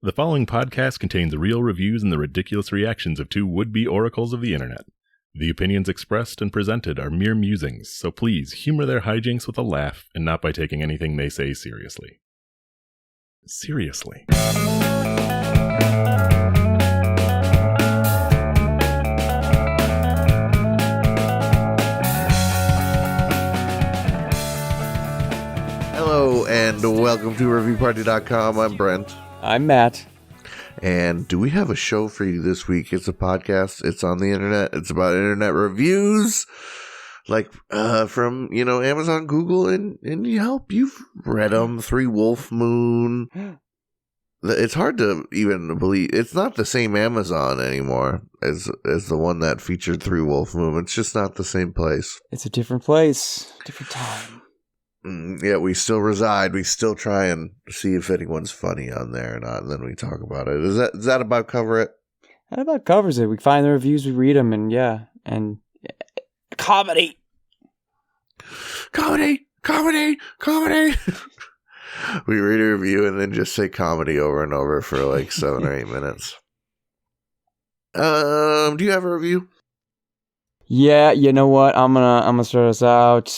The following podcast contains real reviews and the ridiculous reactions of two would-be oracles of the internet. The opinions expressed and presented are mere musings, so please humor their hijinks with a laugh and not by taking anything they say seriously. Seriously. Hello and welcome to ReviewParty.com. I'm Brent. I'm Matt. And do we have a show for you this week? It's a podcast. It's on the internet. It's about internet reviews, like from Amazon, Google, and Yelp. You've read them. Three Wolf Moon. It's hard to even believe it's not the same Amazon anymore as the one that featured Three Wolf Moon. It's just not the same place. It's a different place, different time. Yeah, we still reside. We still try and see if anyone's funny on there or not, and then we talk about it. Does that about cover it? That about covers it. We find the reviews, we read them, and comedy. We read a review and then just say comedy over and over for like 7 or 8 minutes. Do you have a review? Yeah, you know what? I'm gonna start us out.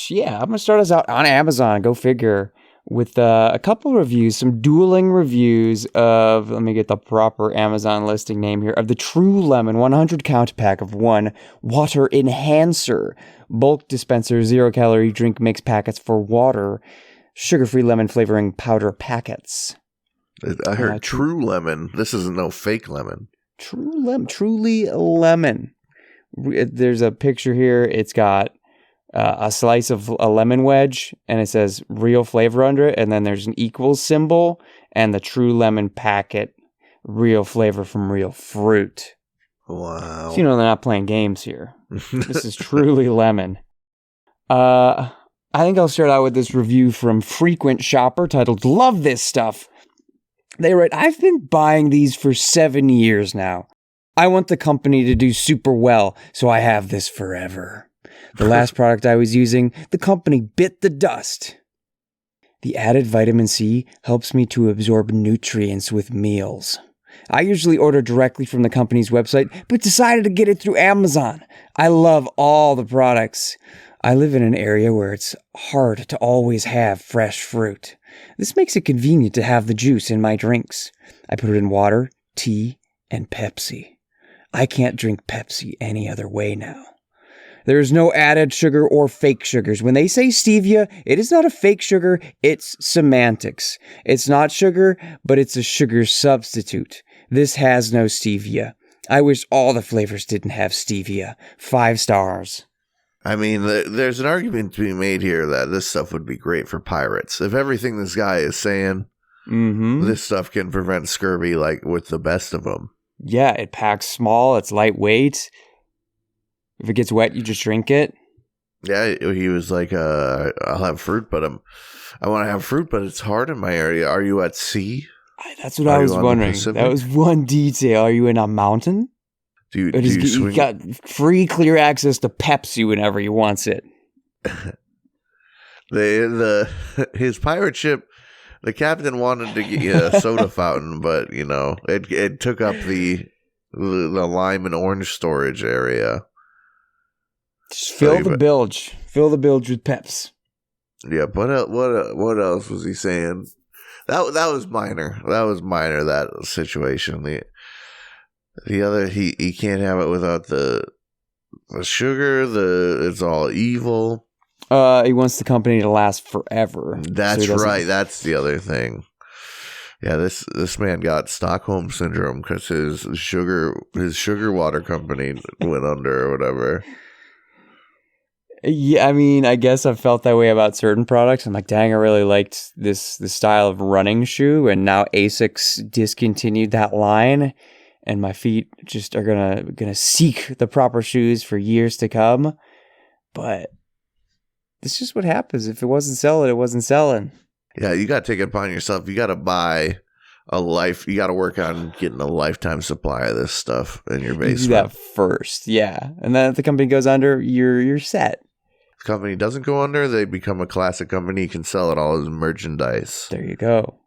Yeah, I'm gonna start us out on Amazon. Go figure. With a couple of reviews, some dueling reviews of, let me get the proper Amazon listing name here, of the True Lemon 100 count pack of 1 water enhancer bulk dispenser 0-calorie drink mix packets for water, sugar-free lemon flavoring powder packets. I heard True Lemon. This isn't no fake lemon. Truly lemon. There's a picture here. It's got a slice of a lemon wedge, and it says real flavor under it, and then there's an equals symbol, and the True Lemon packet, real flavor from real fruit. Wow. So, they're not playing games here. This is truly lemon. I think I'll start out with this review from Frequent Shopper titled, "Love This Stuff." They write, "I've been buying these for 7 years now. I want the company to do super well, so I have this forever. The last product I was using, the company bit the dust. The added vitamin C helps me to absorb nutrients with meals. I usually order directly from the company's website, but decided to get it through Amazon. I love all the products. I live in an area where it's hard to always have fresh fruit. This makes it convenient to have the juice in my drinks. I put it in water, tea, and Pepsi. I can't drink Pepsi any other way now. There is no added sugar or fake sugars. When they say stevia, it is not a fake sugar, it's semantics. It's not sugar, but it's a sugar substitute. This has no stevia. I wish all the flavors didn't have stevia. 5 stars. I mean, there's an argument to be made here that this stuff would be great for pirates. If everything this guy is saying, this stuff can prevent scurvy like with the best of them. Yeah, it packs small, it's lightweight. If it gets wet, you just drink it. Yeah, he was like, I'll have fruit, but I want to have fruit, but it's hard in my area. Are you at sea? That's what I was wondering. That was one detail. Are you in a mountain? Do you swing? You got free, clear access to Pepsi whenever he wants it. His pirate ship, the captain wanted to get you a soda fountain, but it took up the lime and orange storage area. Just fill the bilge. Fill the bilge with Peps. Yeah, but what else was he saying? That was minor. That situation. The other he can't have it without the sugar. It's all evil. He wants the company to last forever. That's right. That's the other thing. Yeah, this man got Stockholm syndrome because his sugar water company went under or whatever. Yeah, I mean, I guess I've felt that way about certain products. I'm like, dang, I really liked this style of running shoe, and now Asics discontinued that line, and my feet just are gonna seek the proper shoes for years to come. But it's just what happens. If it wasn't selling, it wasn't selling. Yeah, you got to take it upon yourself. You got to buy you got to work on getting a lifetime supply of this stuff in your basement. You do that first, yeah. And then if the company goes under, you're set. If the company doesn't go under, they become a classic company. You can sell it all as merchandise. There you go.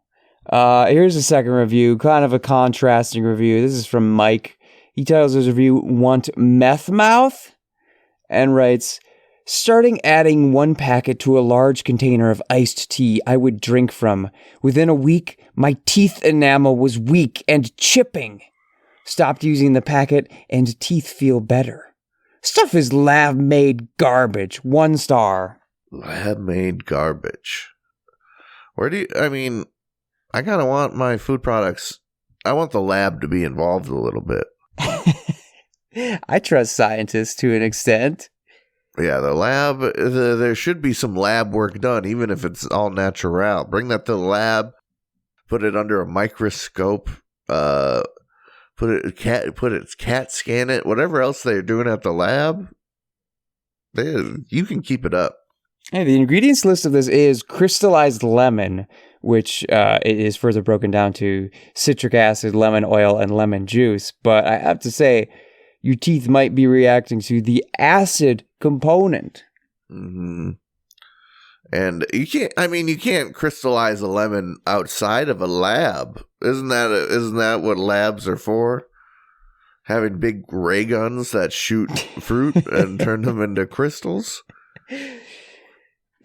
Here's a second review, kind of a contrasting review. This is from Mike. He titles his review, "Want Meth Mouth?" and writes, "Starting adding one packet to a large container of iced tea I would drink from. Within a week, my teeth enamel was weak and chipping. Stopped using the packet and teeth feel better. Stuff is lab-made garbage. 1 star. Lab-made garbage. I kind of want my food products, I want the lab to be involved a little bit. I trust scientists to an extent. Yeah, the lab, there should be some lab work done, even if it's all natural. Bring that to the lab, put it under a microscope, CAT scan it, whatever else they're doing at the lab, you can keep it up. Hey, the ingredients list of this is crystallized lemon, which it is further broken down to citric acid, lemon oil, and lemon juice. But I have to say, your teeth might be reacting to the acid component. Mm-hmm. And you can't crystallize a lemon outside of a lab. Isn't that what labs are for? Having big ray guns that shoot fruit and turn them into crystals?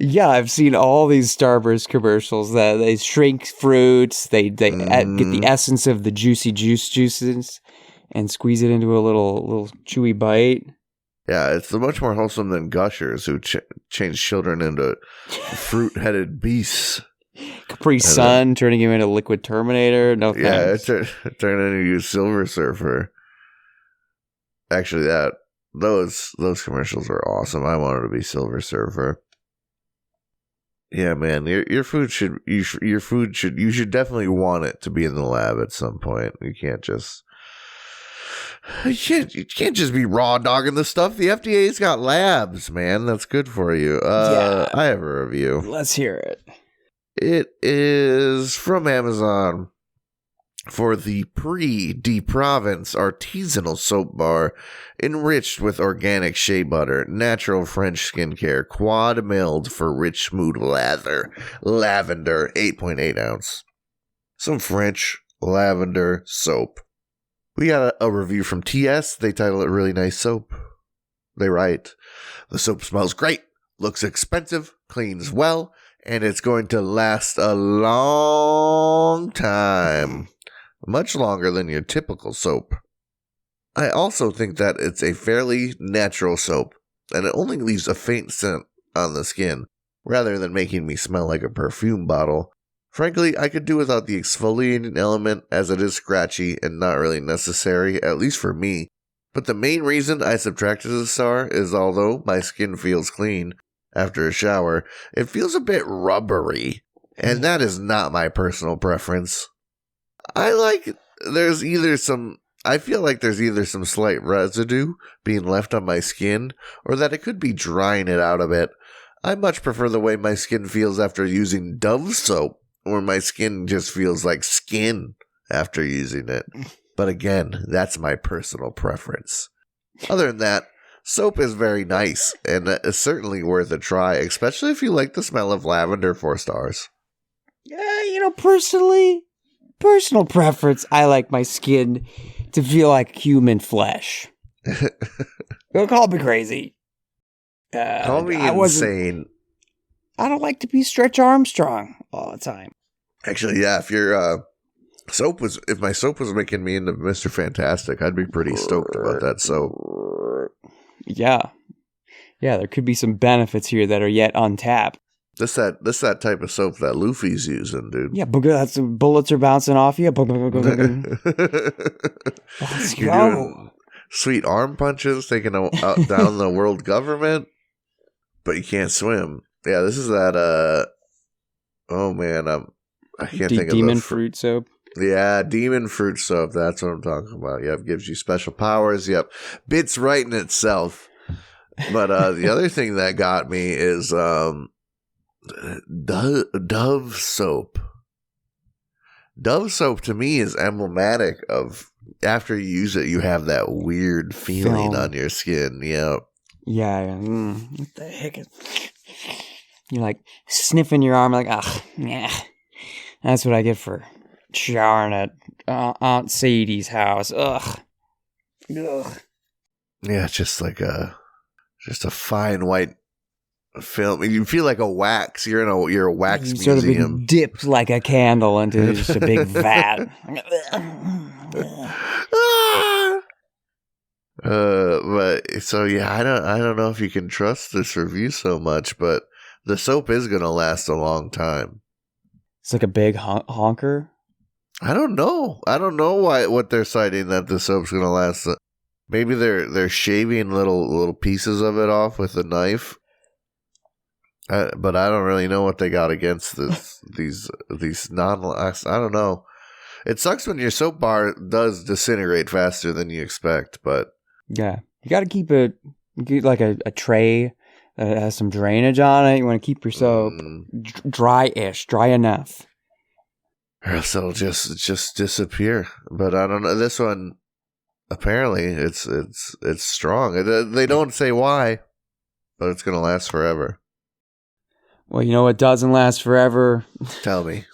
Yeah, I've seen all these Starburst commercials that they shrink fruits, they get the essence of the juicy juices and squeeze it into a little chewy bite. Yeah, it's much more wholesome than Gushers, who change children into fruit-headed beasts. Capri Sun turning him into Liquid Terminator. No thanks. Yeah, turning into you Silver Surfer. Actually, those commercials are awesome. I wanted to be Silver Surfer. Yeah, man, you should definitely want it to be in the lab at some point. You can't just be raw dogging the stuff. The FDA's got labs, man. That's good for you. Yeah. I have a review. Let's hear it. It is from Amazon for the De Provence artisanal soap bar, enriched with organic shea butter, natural French skincare, quad milled for rich smooth lather, lavender, 8.8 ounce. Some French lavender soap. We got a review from TS. They title it "Really Nice Soap." They write, "The soap smells great, looks expensive, cleans well, and it's going to last a long time. Much longer than your typical soap. I also think that it's a fairly natural soap, and it only leaves a faint scent on the skin, rather than making me smell like a perfume bottle. Frankly, I could do without the exfoliating element, as it is scratchy and not really necessary, at least for me. But the main reason I subtracted the star is, although my skin feels clean after a shower, it feels a bit rubbery, and that is not my personal preference. I feel like there's either some slight residue being left on my skin, or that it could be drying it out a bit. I much prefer the way my skin feels after using Dove soap, where my skin just feels like skin after using it. But again, that's my personal preference. Other than that, soap is very nice, and it's certainly worth a try, especially if you like the smell of lavender. 4 stars. Yeah, personal preference, I like my skin to feel like human flesh. Call me crazy. Call me insane. I don't like to be Stretch Armstrong all the time. Actually, yeah, if my soap was making me into Mr. Fantastic, I'd be pretty stoked about that soap. Yeah, there could be some benefits here that are yet untapped. This that type of soap that Luffy's using, dude. Yeah, that's bullets are bouncing off you. Let's go. Sweet arm punches taking out down the world government, but you can't swim. Yeah, this is that. Oh man, I can't think of demon fruit soap. Yeah, demon fruit soap. That's what I'm talking about. Yep, gives you special powers. Yep, bits right in itself. But the other thing that got me is Dove soap. Dove soap to me is emblematic of after you use it, you have that weird feeling on your skin. Yep. Yeah. What the heck is? You're like sniffing your arm, like, yeah. That's what I get for showering at Aunt Sadie's house. Ugh. Yeah, it's just like a fine white film. You feel like a wax. You're a wax You've sort of museum. been dipped like a candle into just a big vat. But so yeah, I don't know if you can trust this review so much, but the soap is gonna last a long time. It's like a big honker. I don't know what they're citing that the soap's gonna last. Maybe they're shaving little pieces of it off with a knife. But I don't really know what they got against these non-last. I don't know. It sucks when your soap bar does disintegrate faster than you expect, but yeah, you got to keep it like a tray that has some drainage on it. You want to keep your soap dry-ish, dry enough, or else it'll just disappear. But I don't know. This one apparently it's strong. They don't say why, but it's gonna last forever. Well, you know what doesn't last forever? Tell me.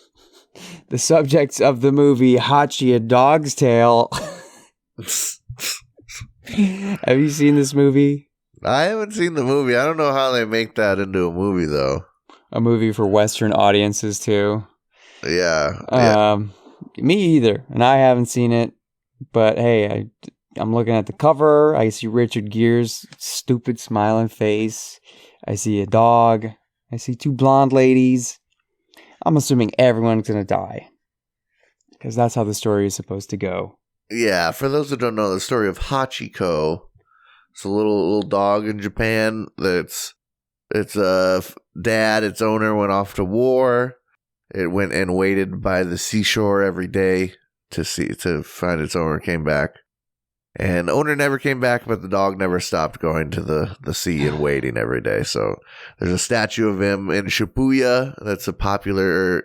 The subjects of the movie Hachi, A Dog's Tale. Have you seen this movie? I haven't seen the movie. I don't know how they make that into a movie, though. A movie for Western audiences, too. Yeah. Me either, and I haven't seen it. But hey, I'm looking at the cover. I see Richard Gere's stupid smiling face. I see a dog. I see two blonde ladies. I'm assuming everyone's going to die. Because that's how the story is supposed to go. Yeah, for those who don't know, the story of Hachiko. It's a little dog in Japan that's its dad, its owner went off to war. It went and waited by the seashore every day to find its owner, came back. And the owner never came back, but the dog never stopped going to the sea and waiting every day. So there's a statue of him in Shibuya. That's a popular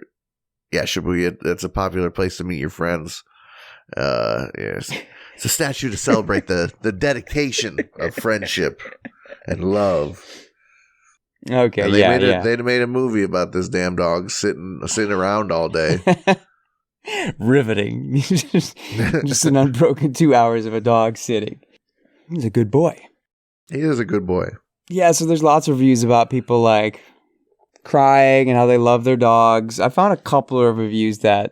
Shibuya. That's a popular place to meet your friends. Yes. It's a statue to celebrate the dedication of friendship and love. Okay, and they made a movie about this damn dog sitting around all day. Riveting. Just an unbroken 2 hours of a dog sitting. He's a good boy. He is a good boy. Yeah, so there's lots of reviews about people like crying and how they love their dogs. I found a couple of reviews that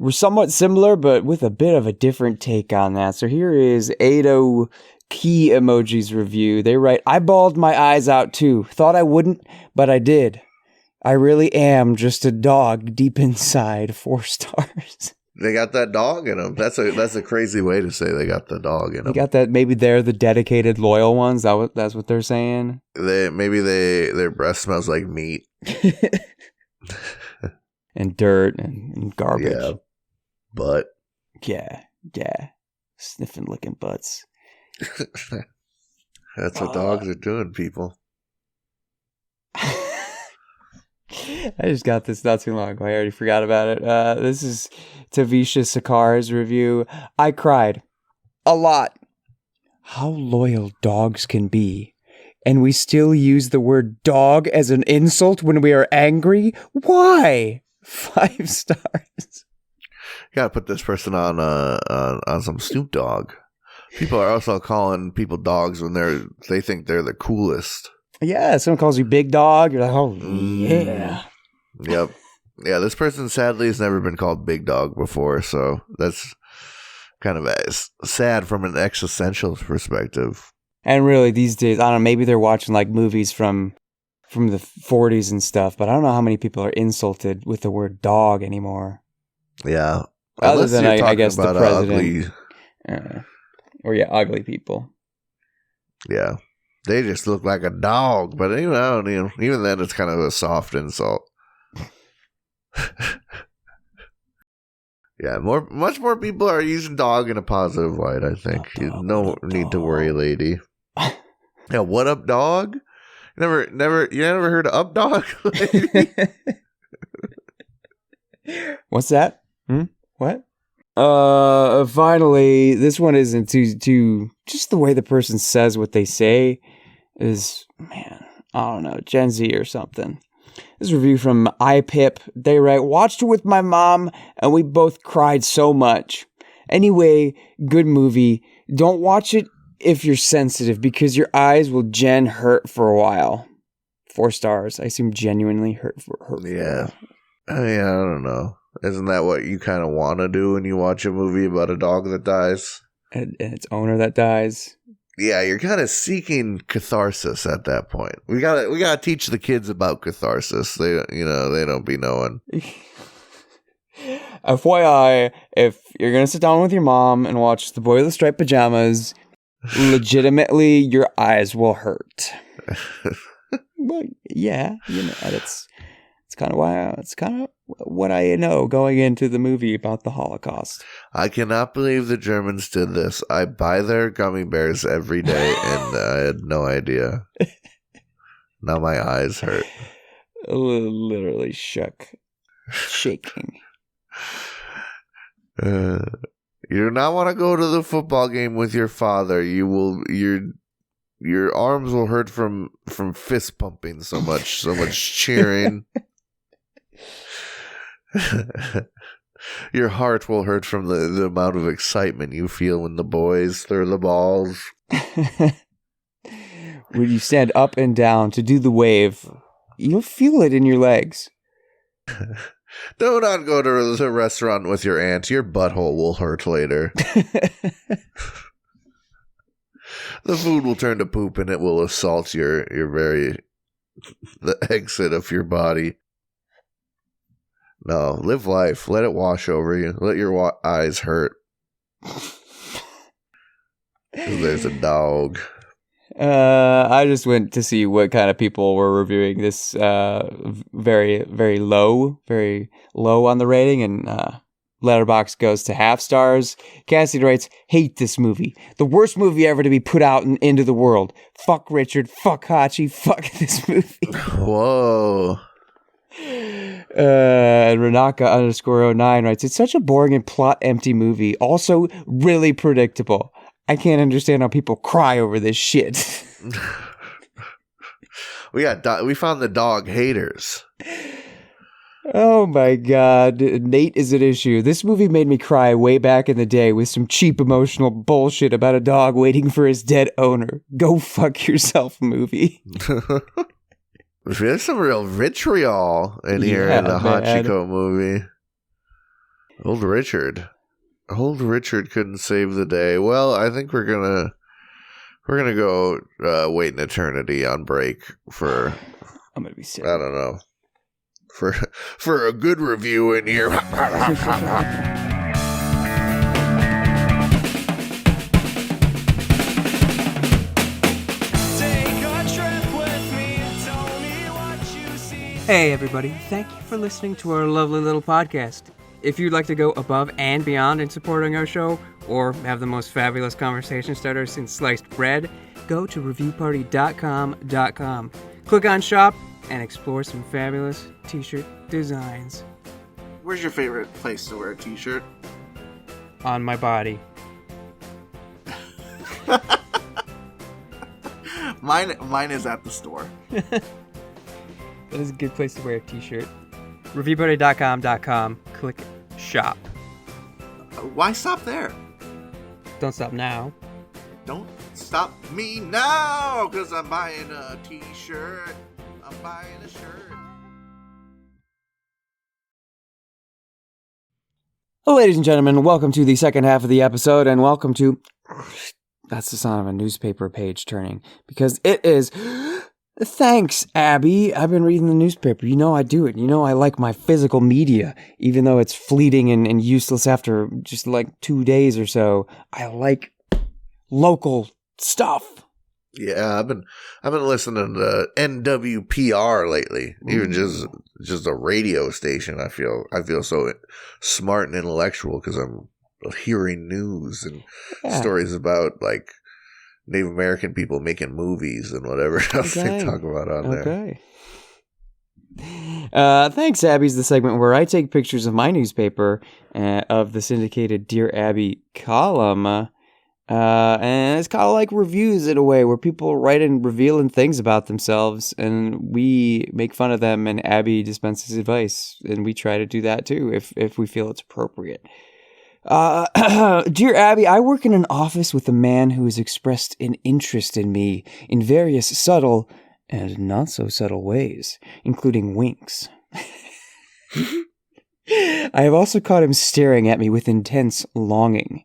were somewhat similar, but with a bit of a different take on that. So here is Ado Key Emoji's review. They write, I bawled my eyes out too. Thought I wouldn't, but I did. I really am just a dog deep inside. 4 stars. They got that dog in them. That's a crazy way to say they got the dog in them. You got that? Maybe they're the dedicated, loyal ones. That's what they're saying. Their breath smells like meat and dirt and garbage. Yeah, butt. Yeah, sniffing, licking butts. That's what dogs are doing, people. I just got this not too long ago. I already forgot about it. This is Tavisha Sakar's review. I cried a lot. How loyal dogs can be. And we still use the word dog as an insult when we are angry? Why? 5 stars. Gotta put this person on some Snoop Dogg. People are also calling people dogs when they think they're the coolest. Yeah, someone calls you big dog. You're like, oh, yeah. Yep. Yeah, this person sadly has never been called big dog before, so that's kind of sad from an existential perspective. And really, these days, I don't know, maybe they're watching like movies from the 40s and stuff, but I don't know how many people are insulted with the word dog anymore. Yeah. Other than, I guess, the president. Ugly people. Yeah. They just look like a dog, but even then it's kind of a soft insult. Yeah, much more people are using dog in a positive light, I think. No need to worry, lady. Yeah, what up, dog? You never heard of up, dog? What's that? What? Finally, this one isn't too just the way the person says what they say is, man, I don't know, Gen Z or something. This review from iPip. They write, watched it with my mom, and we both cried so much. Anyway, good movie. Don't watch it if you're sensitive, because your eyes will hurt for a while. 4 stars. I assume genuinely hurt for Yeah. I don't know. Isn't that what you kind of want to do when you watch a movie about a dog that dies? And its owner that dies. Yeah, you're kind of seeking catharsis at that point. We gotta teach the kids about catharsis. They don't be knowing. FYI, if you're gonna sit down with your mom and watch The Boy with the Striped Pajamas, legitimately your eyes will hurt. Well, yeah, it's kind of what I know going into the movie about the Holocaust. I cannot believe the Germans did this. I buy their gummy bears every day, and I had no idea. Now my eyes hurt. Literally shaking. You do not want to go to the football game with your father. Your arms will hurt from fist pumping so much cheering. Your heart will hurt from the amount of excitement you feel when the boys throw the balls. When you stand up and down to do the wave, you'll feel it in your legs. Do not go to the restaurant with your aunt. Your butthole will hurt later. The food will turn to poop and it will assault the exit of your body. No, live life. Let it wash over you. Let your eyes hurt. There's a dog. I just went to see what kind of people were reviewing this very, very low on the rating, and Letterboxd goes to half stars. Cassidy writes, hate this movie. The worst movie ever to be put out into the world. Fuck Richard. Fuck Hachi. Fuck this movie. Whoa. Renaka_09 writes, it's such a boring and plot empty movie. Also really predictable. I can't understand how people cry over this shit. We found the dog haters. Oh my god, Nate is an issue. This movie made me cry way back in the day with some cheap emotional bullshit about a dog waiting for his dead owner. Go fuck yourself, movie. There's some real vitriol in here in the Hachiko movie. Old Richard couldn't save the day. Well, I think we're gonna go wait an eternity on break for. I'm gonna be sick. I don't know. For a good review in here. Hey everybody, thank you for listening to our lovely little podcast. If you'd like to go above and beyond in supporting our show, or have the most fabulous conversation starter since sliced bread, go to reviewparty.com. Click on shop and explore some fabulous t-shirt designs. Where's your favorite place to wear a t-shirt? On my body. Mine is at the store. That is a good place to wear a t-shirt. Reviewparty.com. Click shop. Why stop there? Don't stop now. Don't stop me now, because I'm buying a t-shirt. I'm buying a shirt. Well, ladies and gentlemen, welcome to the second half of the episode, and welcome to... That's the sound of a newspaper page turning, because it is... Thanks, Abby. I've been reading the newspaper. You know I do it. You know I like my physical media, even though it's fleeting and useless after just like 2 days or so. I like local stuff. Yeah, I've been listening to NWPR lately. Even just a radio station. I feel so smart and intellectual because I'm hearing news and stories about like Native American people making movies and whatever else they talk about on there. Okay. Thanks, Abby's the segment where I take pictures of my newspaper of the syndicated Dear Abby column. And it's kind of like reviews in a way where people write in revealing things about themselves and we make fun of them and Abby dispenses advice. And we try to do that too if we feel it's appropriate. Dear Abby, I work in an office with a man who has expressed an interest in me in various subtle and not so subtle ways, including winks. I have also caught him staring at me with intense longing.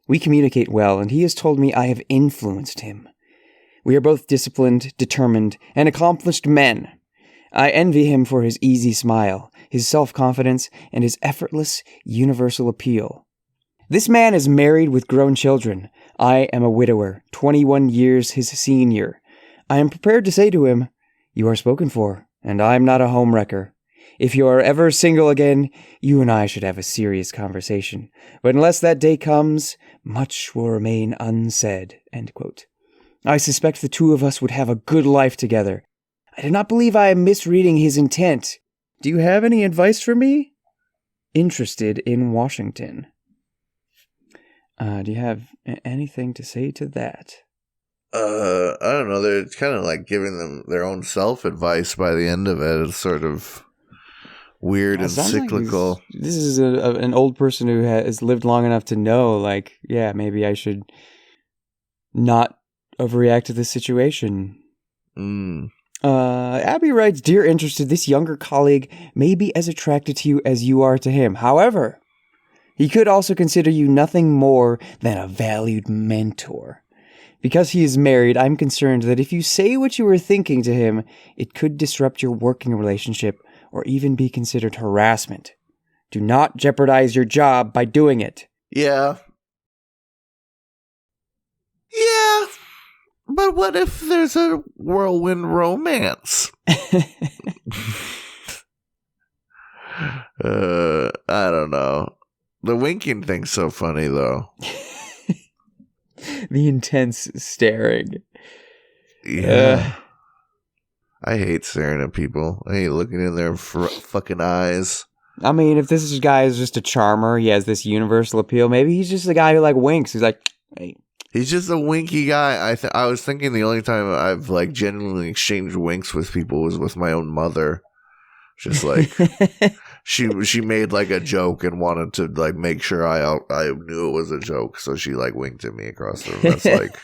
We communicate well, and he has told me I have influenced him. We are both disciplined, determined, and accomplished men. I envy him for his easy smile, his self-confidence, and his effortless, universal appeal. This man is married with grown children. I am a widower, 21 years his senior. I am prepared to say to him, "You are spoken for, and I am not a homewrecker. If you are ever single again, you and I should have a serious conversation. But unless that day comes, much will remain unsaid." End quote. I suspect the two of us would have a good life together. I do not believe I am misreading his intent. Do you have any advice for me? Interested in Washington. Do you have anything to say to that? I don't know. They're kind of like giving them their own self-advice by the end of it. It's sort of weird and cyclical. Like this is an old person who has lived long enough to know, like, yeah, maybe I should not overreact to this situation. Abby writes, "Dear Interested, this younger colleague may be as attracted to you as you are to him. However, he could also consider you nothing more than a valued mentor. Because he is married, I'm concerned that if you say what you were thinking to him, it could disrupt your working relationship or even be considered harassment. Do not jeopardize your job by doing it." Yeah. Yeah. But what if there's a whirlwind romance? I don't know. The winking thing's so funny, though. The intense staring. Yeah. I hate staring at people. I hate looking in their fucking eyes. I mean, if this guy is just a charmer, he has this universal appeal, maybe he's just a guy who, like, winks. He's like, hey. He's just a winky guy. I was thinking the only time I've, like, genuinely exchanged winks with people was with my own mother. Just, like, she made, like, a joke and wanted to, like, make sure I knew it was a joke. So she, like, winked at me across the room. That's, like...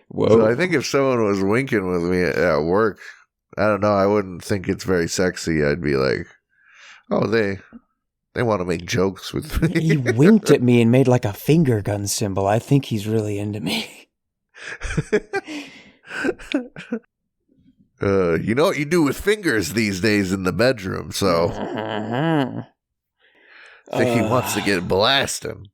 Whoa. So I think if someone was winking with me at work, I don't know, I wouldn't think it's very sexy. I'd be like, oh, they want to make jokes with me. He winked at me and made like a finger gun symbol. I think he's really into me. You know what you do with fingers these days in the bedroom, so I think he wants to get blasting.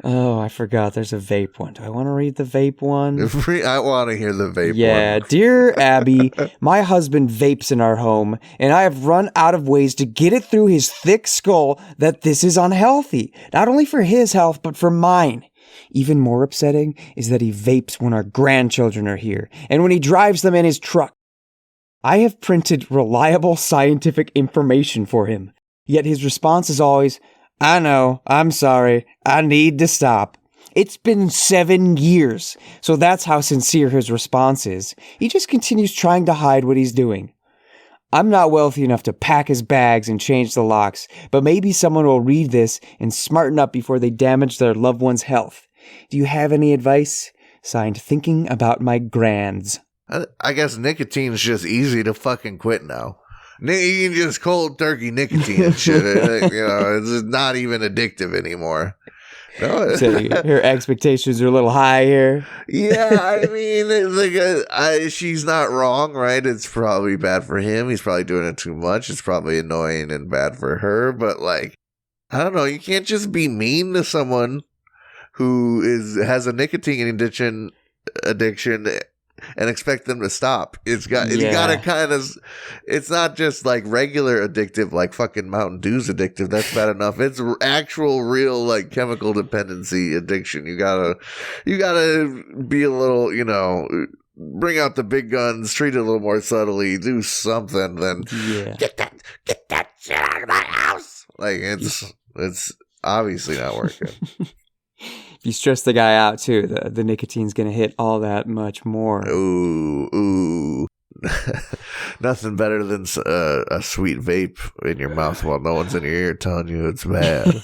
Oh, I forgot. There's a vape one. Do I want to read the vape one? I want to hear the vape one. Yeah. Dear Abby, my husband vapes in our home, and I have run out of ways to get it through his thick skull that this is unhealthy. Not only for his health, but for mine. Even more upsetting is that he vapes when our grandchildren are here, and when he drives them in his truck. I have printed reliable scientific information for him, yet his response is always, "I know, I'm sorry, I need to stop." It's been 7 years, so that's how sincere his response is. He just continues trying to hide what he's doing. I'm not wealthy enough to pack his bags and change the locks, but maybe someone will read this and smarten up before they damage their loved one's health. Do you have any advice? Signed, Thinking About My Grands. I guess nicotine's just easy to fucking quit now. You can just cold turkey nicotine and shit. You know, it's not even addictive anymore. No. So her expectations are a little high here. Yeah, I mean, she's not wrong, right? It's probably bad for him. He's probably doing it too much. It's probably annoying and bad for her. But, like, I don't know. You can't just be mean to someone who has a nicotine addiction and expect them to stop. You gotta kind of, it's not just like regular addictive, like fucking Mountain Dew's addictive. That's bad enough. It's actual real like chemical dependency addiction. You gotta be a little, you know, bring out the big guns, treat it a little more subtly, do something, then get that shit out of my house. Like, it's obviously not working. If you stress the guy out, too, the nicotine's going to hit all that much more. Ooh. Nothing better than a sweet vape in your mouth while no one's in your ear telling you it's bad.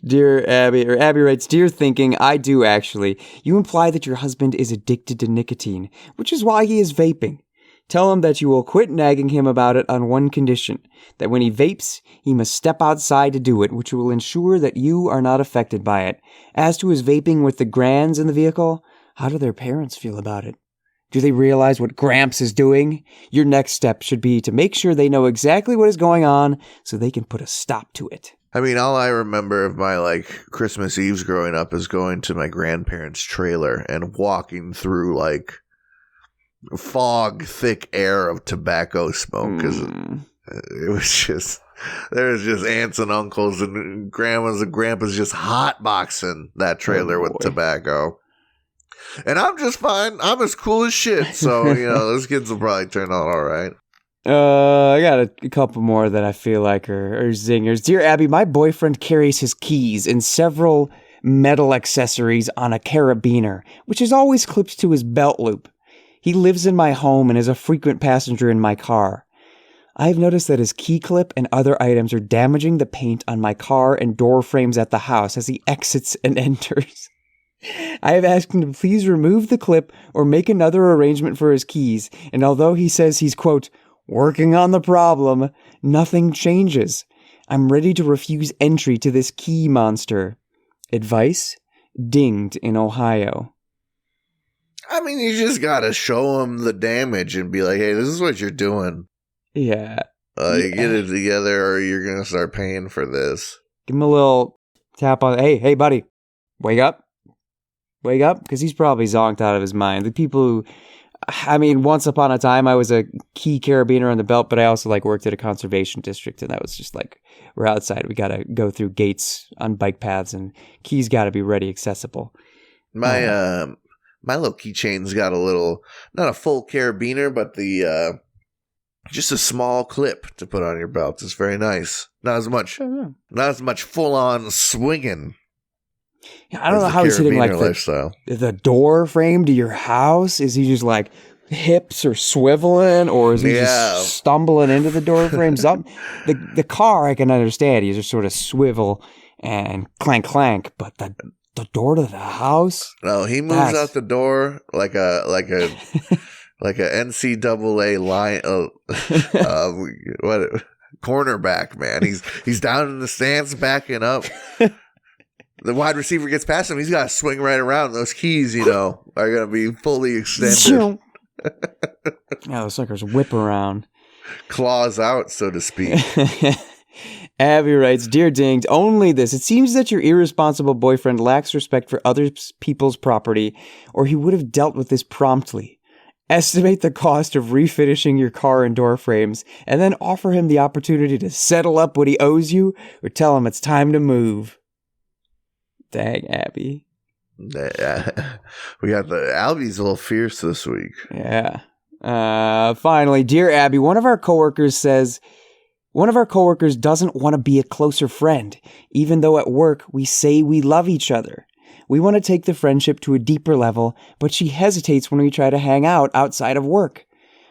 Dear Abby, or Abby writes, Dear Thinking, I do actually. You imply that your husband is addicted to nicotine, which is why he is vaping. Tell him that you will quit nagging him about it on one condition, that when he vapes, he must step outside to do it, which will ensure that you are not affected by it. As to his vaping with the grands in the vehicle, how do their parents feel about it? Do they realize what Gramps is doing? Your next step should be to make sure they know exactly what is going on so they can put a stop to it. I mean, all I remember of my, like, Christmas Eves growing up is going to my grandparents' trailer and walking through, like, fog-thick air of tobacco smoke. Because it was just, there was just aunts and uncles and grandmas and grandpas just hotboxing that trailer with tobacco. And I'm just fine. I'm as cool as shit. So, those kids will probably turn out all right. I got a couple more that I feel like are zingers. Dear Abby, my boyfriend carries his keys and several metal accessories on a carabiner, which is always clipped to his belt loop. He lives in my home and is a frequent passenger in my car. I have noticed that his key clip and other items are damaging the paint on my car and door frames at the house as he exits and enters. I have asked him to please remove the clip or make another arrangement for his keys, and although he says he's, quote, working on the problem, nothing changes. I'm ready to refuse entry to this key monster. Advice? Dinged in Ohio. I mean, you just gotta show him the damage and be like, hey, this is what you're doing. Yeah. You get it together or you're gonna start paying for this. Give him a little tap on, hey, buddy, wake up. Wake up, because he's probably zonked out of his mind. The people who, I mean, once upon a time, I was a key carabiner on the belt, but I also worked at a conservation district, and that was just we're outside. We got to go through gates on bike paths, and keys got to be ready accessible. My little keychain's got a little, not a full carabiner, but the just a small clip to put on your belt. It's very nice. Not as much full on swinging. I don't know how he's hitting the door frame to your house. Is he just hips are swiveling, or is he just stumbling into the door frame? The car I can understand. He's just sort of swivel and clank clank, but the door to the house? No, he moves out the door like a NCAA line. Cornerback, man. He's down in the stands backing up. The wide receiver gets past him. He's got to swing right around. Those keys, are going to be fully extended. Those suckers whip around. Claws out, so to speak. Abby writes, Dear Dinged, only this. It seems that your irresponsible boyfriend lacks respect for other people's property, or he would have dealt with this promptly. Estimate the cost of refinishing your car and door frames, and then offer him the opportunity to settle up what he owes you, or tell him it's time to move. Dang, Abby. We got Albie's a little fierce this week. Yeah. Finally, Dear Abby, one of our coworkers doesn't want to be a closer friend, even though at work we say we love each other. We want to take the friendship to a deeper level, but she hesitates when we try to hang out outside of work.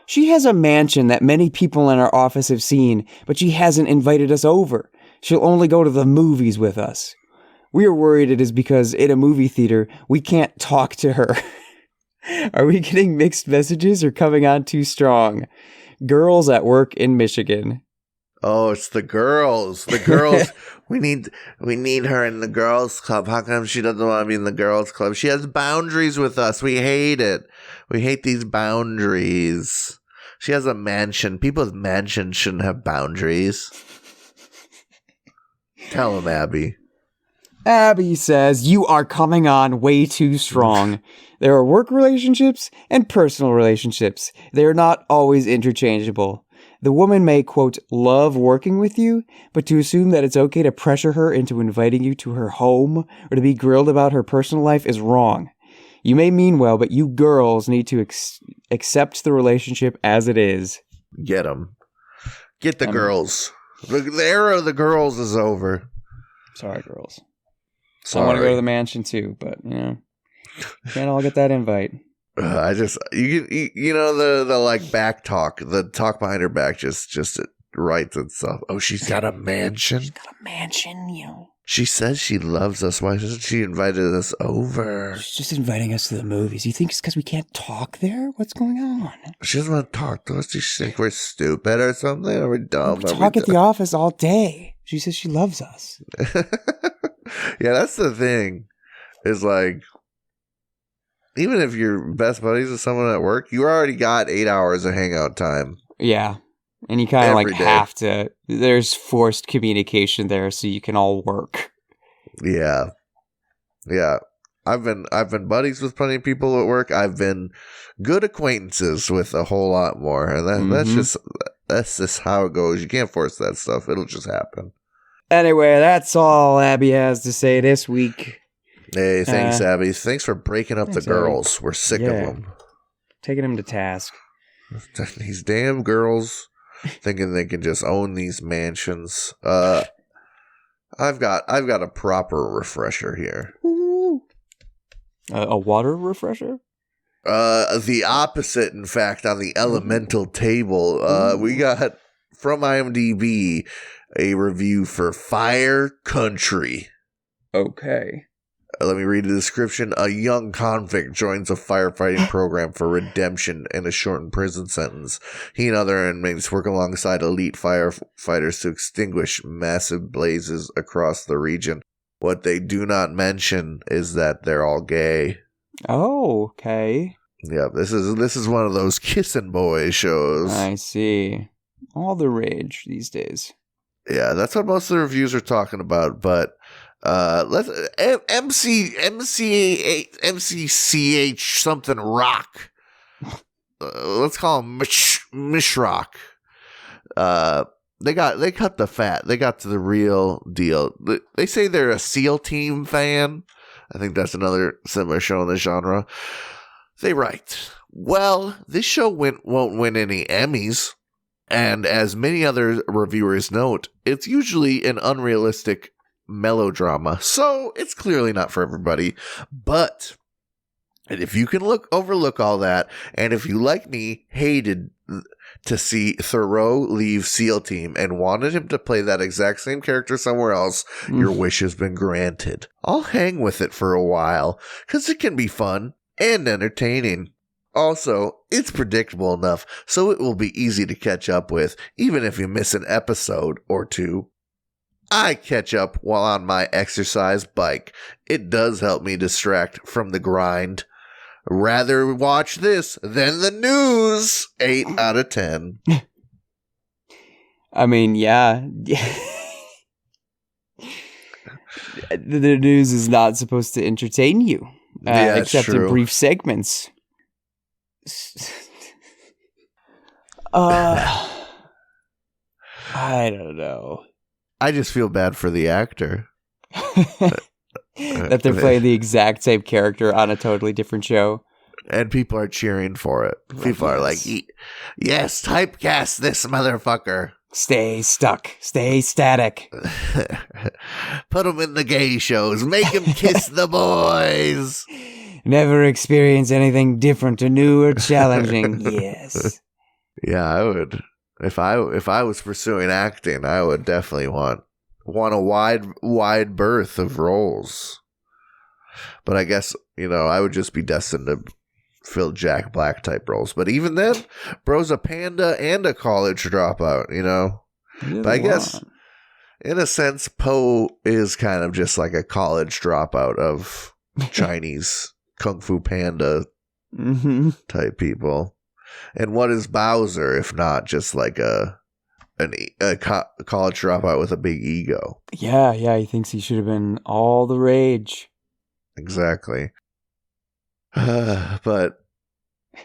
She has a mansion that many people in our office have seen, but she hasn't invited us over. She'll only go to the movies with us. We are worried it is because in a movie theater, we can't talk to her. Are we getting mixed messages or coming on too strong? Girls at work in Michigan. Oh, it's the girls. The girls. we need her in the girls club. How come she doesn't want to be in the girls club? She has boundaries with us. We hate it. We hate these boundaries. She has a mansion. People's mansions shouldn't have boundaries. Tell him, Abby. Abby says, you are coming on way too strong. There are work relationships and personal relationships. They are not always interchangeable. The woman may, quote, love working with you, but to assume that it's okay to pressure her into inviting you to her home or to be grilled about her personal life is wrong. You may mean well, but you girls need to accept the relationship as it is. Get 'em. Get the girls. The era of the girls is over. Sorry, girls. Sorry. I want to go to the mansion too, but can't all get that invite. The like back talk, the talk behind her back just it writes itself. Oh, she's got a mansion. She's got a mansion, She says she loves us. Why hasn't she invited us over? She's just inviting us to the movies. You think it's because we can't talk there? What's going on? She doesn't want to talk to us. Does she think we're stupid or something? Are we dumb? We talk at the office all day. She says she loves us. Yeah, that's the thing. Is like, even if you're best buddies with someone at work, you already got 8 hours of hangout time. Yeah. And you kind of like day. have to, there's forced communication there so you can all work. Yeah. Yeah. I've been buddies with plenty of people at work. I've been good acquaintances with a whole lot more. And that's just how it goes. You can't force that stuff. It'll just happen. Anyway, that's all Abby has to say this week. Hey, thanks, Abby. Thanks for breaking up the girls. Abby. We're sick of them. Taking them to task. These damn girls thinking they can just own these mansions. I've got a proper refresher here. A water refresher? The opposite, in fact, on the elemental table. We got from IMDb a review for Fire Country. Okay. Let me read the description. A young convict joins a firefighting program for redemption and a shortened prison sentence. He and other inmates work alongside elite firefighters to extinguish massive blazes across the region. What they do not mention is that they're all gay. Oh, okay. Yeah, this is one of those kissing boys shows. I see. All the rage these days. Yeah, that's what most of the reviews are talking about, but let's MCCH something rock. Let's call him Mish Rock. They cut the fat. They got to the real deal. They say they're a SEAL Team fan. I think that's another similar show in the genre. They write, well, this show won't win any Emmys. And as many other reviewers note, it's usually an unrealistic melodrama, so it's clearly not for everybody. But if you can overlook all that, and if you, like me, hated to see Thoreau leave SEAL Team and wanted him to play that exact same character somewhere else, your wish has been granted. I'll hang with it for a while, because it can be fun and entertaining. Also, it's predictable enough, so it will be easy to catch up with, even if you miss an episode or two. I catch up while on my exercise bike. It does help me distract from the grind. Rather watch this than the news. 8 out of 10. I mean, yeah. The news is not supposed to entertain you, except in brief segments. I don't know. I just feel bad for the actor. That they're playing the exact same character on a totally different show. And people are cheering for it. People are like, yes, typecast this motherfucker. Stay stuck. Stay static. Put him in the gay shows. Make him kiss the boys. Never experience anything different or new or challenging. Yes. Yeah, I would. If I was pursuing acting, I would definitely want a wide berth of roles. But I guess, I would just be destined to fill Jack Black type roles. But even then, bro's a panda and a college dropout, But I guess, in a sense, Poe is kind of just like a college dropout of Chinese Kung Fu Panda type people. And what is Bowser if not just like a college dropout with a big ego? Yeah, he thinks he should have been all the rage. Exactly. But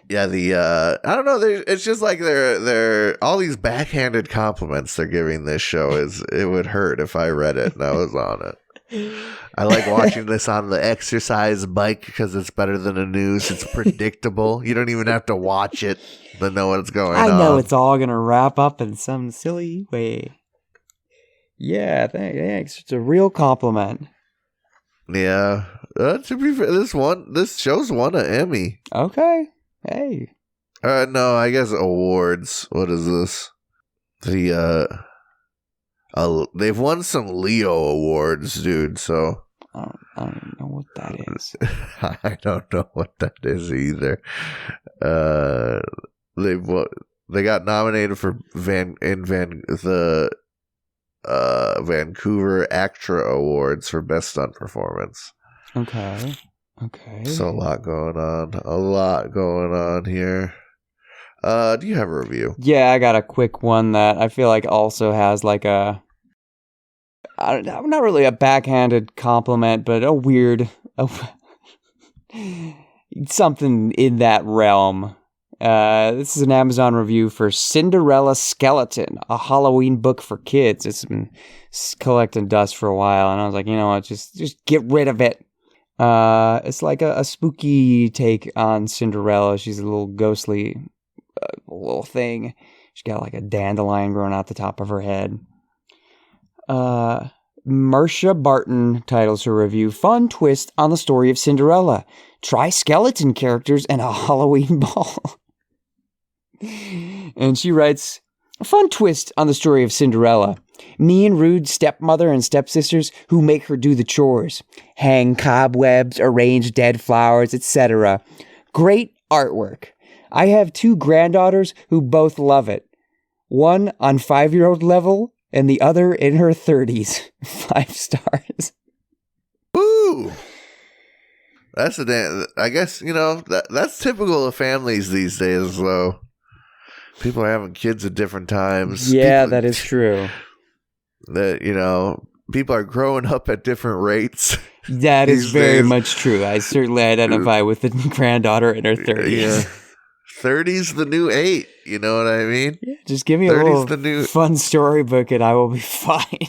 yeah, I don't know. It's just like they're all these backhanded compliments they're giving this show. It would hurt if I read it and I was on it. I like watching this on the exercise bike because it's better than the news. It's predictable. You don't even have to watch it to know what's going on. I know it's all going to wrap up in some silly way. Yeah, thanks. It's a real compliment. Yeah. To be fair, this show's won an Emmy. Okay. Hey. No, I guess awards. What is this? They've won some Leo awards, dude. So I don't know what that is. I don't know what that is either. They got nominated for the Vancouver ACTRA Awards for Best Stunt Performance. Okay. So a lot going on here. Do you have a review? Yeah, I got a quick one that I feel like also has like not really a backhanded compliment, but a weird, something in that realm. This is an Amazon review for Cinderella Skeleton, a Halloween book for kids. It's been collecting dust for a while, and I was like, you know what, just get rid of it. It's like a spooky take on Cinderella. She's a little ghostly little thing. She's got like a dandelion growing out the top of her head. Marcia Barton titles her review, Fun Twist on the Story of Cinderella. Try skeleton characters and a Halloween ball. And she writes, a fun twist on the story of Cinderella. Mean, rude stepmother and stepsisters who make her do the chores. Hang cobwebs, arrange dead flowers, etc. Great artwork. I have 2 granddaughters who both love it. One on 5-year-old level and the other in her 30s. 5 stars. Woo! That's I guess, that's typical of families these days, though. People are having kids at different times. Yeah, that is true. People are growing up at different rates. That is very much true. I certainly identify with the granddaughter in her 30s. Yeah. 30's the new 8. You know what I mean? Yeah, just give me a little fun storybook and I will be fine.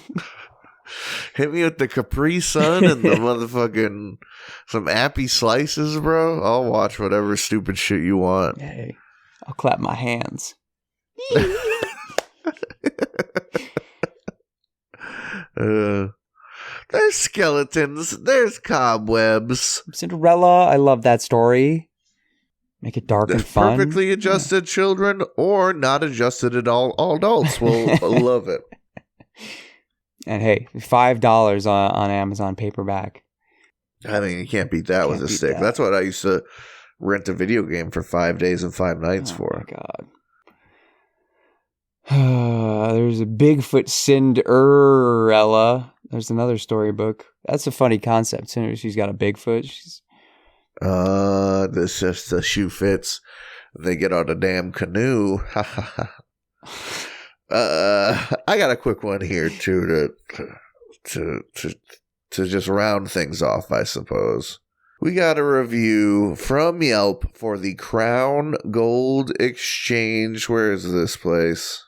Hit me with the Capri Sun and the motherfucking some Appy Slices, bro. I'll watch whatever stupid shit you want. Hey, I'll clap my hands. There's skeletons. There's cobwebs. Cinderella, I love that story. Make it dark and fun. Perfectly adjusted children or not adjusted at all adults will love it. And hey, $5 on Amazon paperback. I mean, you can't beat that with a stick. That's what I used to rent a video game for 5 days and 5 nights for. Oh, my God. There's a Bigfoot Cinderella. There's another storybook. That's a funny concept. She's got a Bigfoot. This just the shoe fits. They get on a damn canoe. I got a quick one here too to just round things off, I suppose. We got a review from Yelp for the Crown Gold Exchange. Where is this place?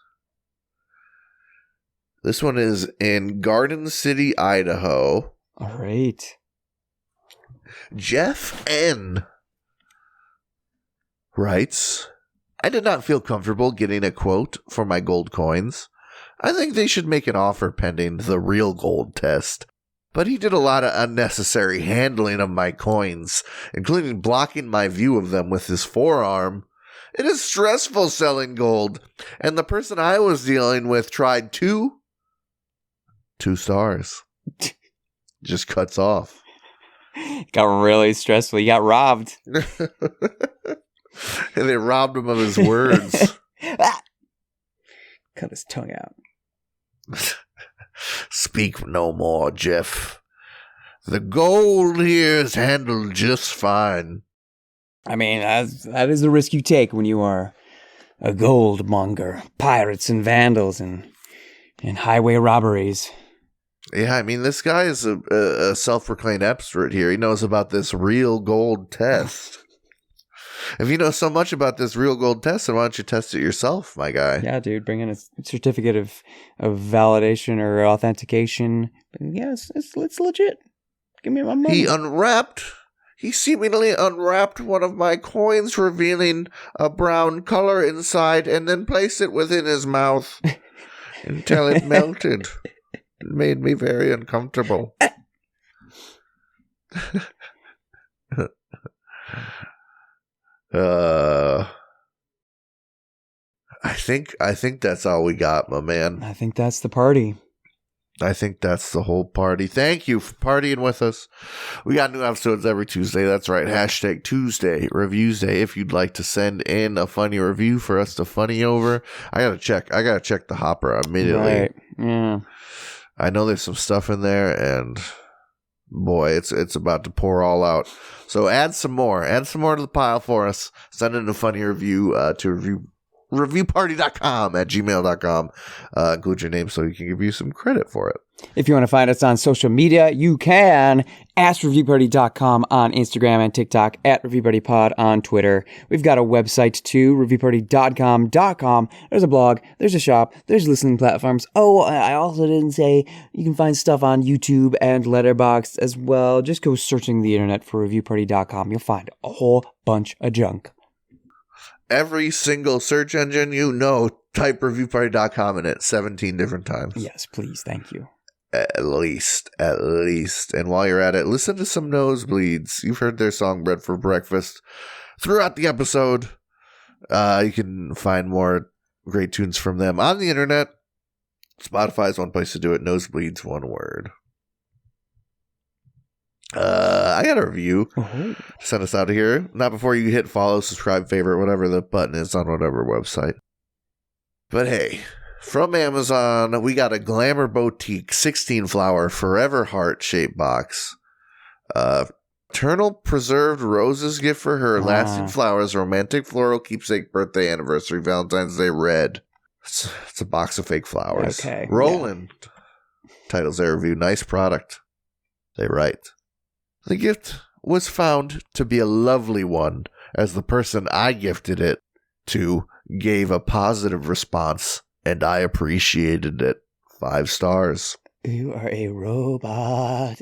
This one is in Garden City, Idaho. All right. Jeff N. writes, I did not feel comfortable getting a quote for my gold coins. I think they should make an offer pending the real gold test. But he did a lot of unnecessary handling of my coins, including blocking my view of them with his forearm. It is stressful selling gold, and the person I was dealing with tried 2 stars. Just cuts off. Got really stressful. He got robbed. And they robbed him of his words. Cut his tongue out. Speak no more, Jeff. The gold here is handled just fine. I mean, that is the risk you take when you are a gold monger. Pirates and vandals and highway robberies. Yeah, I mean, this guy is a self-proclaimed expert here. He knows about this real gold test. If you know so much about this real gold test, then why don't you test it yourself, my guy? Yeah, dude, bring in a certificate of validation or authentication. Yeah, it's legit. Give me my money. He seemingly unwrapped one of my coins, revealing a brown color inside, and then placed it within his mouth until it melted. It made me very uncomfortable. I think that's all we got, my man. I think that's the party. I think that's the whole party. Thank you for partying with us. We got new episodes every Tuesday. That's right. Hashtag Tuesday Reviews Day. If you'd like to send in a funny review for us to funny over, I gotta check the hopper immediately. Right. Yeah. I know there's some stuff in there, and boy, it's about to pour all out. So add some more to the pile for us. Send in a funny review to reviewparty.com@gmail.com. Include your name so we can give you some credit for it. If you want to find us on social media, you can ask reviewparty.com on Instagram and TikTok, at reviewpartypod on Twitter. We've got a website too, reviewparty.com. There's a blog, there's a shop, there's listening platforms. Oh, I also didn't say you can find stuff on YouTube and Letterboxd as well. Just go searching the internet for reviewparty.com. You'll find a whole bunch of junk. Every single search engine you know, type reviewparty.com in it 17 different times. Yes, please. Thank you. At least. And while you're at it, listen to some Nosebleeds. You've heard their song Bread for Breakfast throughout the episode. You can find more great tunes from them on the internet. Spotify is one place to do it. Nosebleeds, one word. I got a review to send us out of here. Not before you hit follow, subscribe, favorite, whatever the button is on whatever website. But hey, from Amazon, we got a Glamour Boutique 16 flower forever heart shaped box. Eternal preserved roses gift for her, lasting flowers, romantic floral keepsake, birthday, anniversary, Valentine's Day red. It's a box of fake flowers. Okay. Roland titles their review. Nice product. They write. The gift was found to be a lovely one, as the person I gifted it to gave a positive response, and I appreciated it. 5 stars. You are a robot.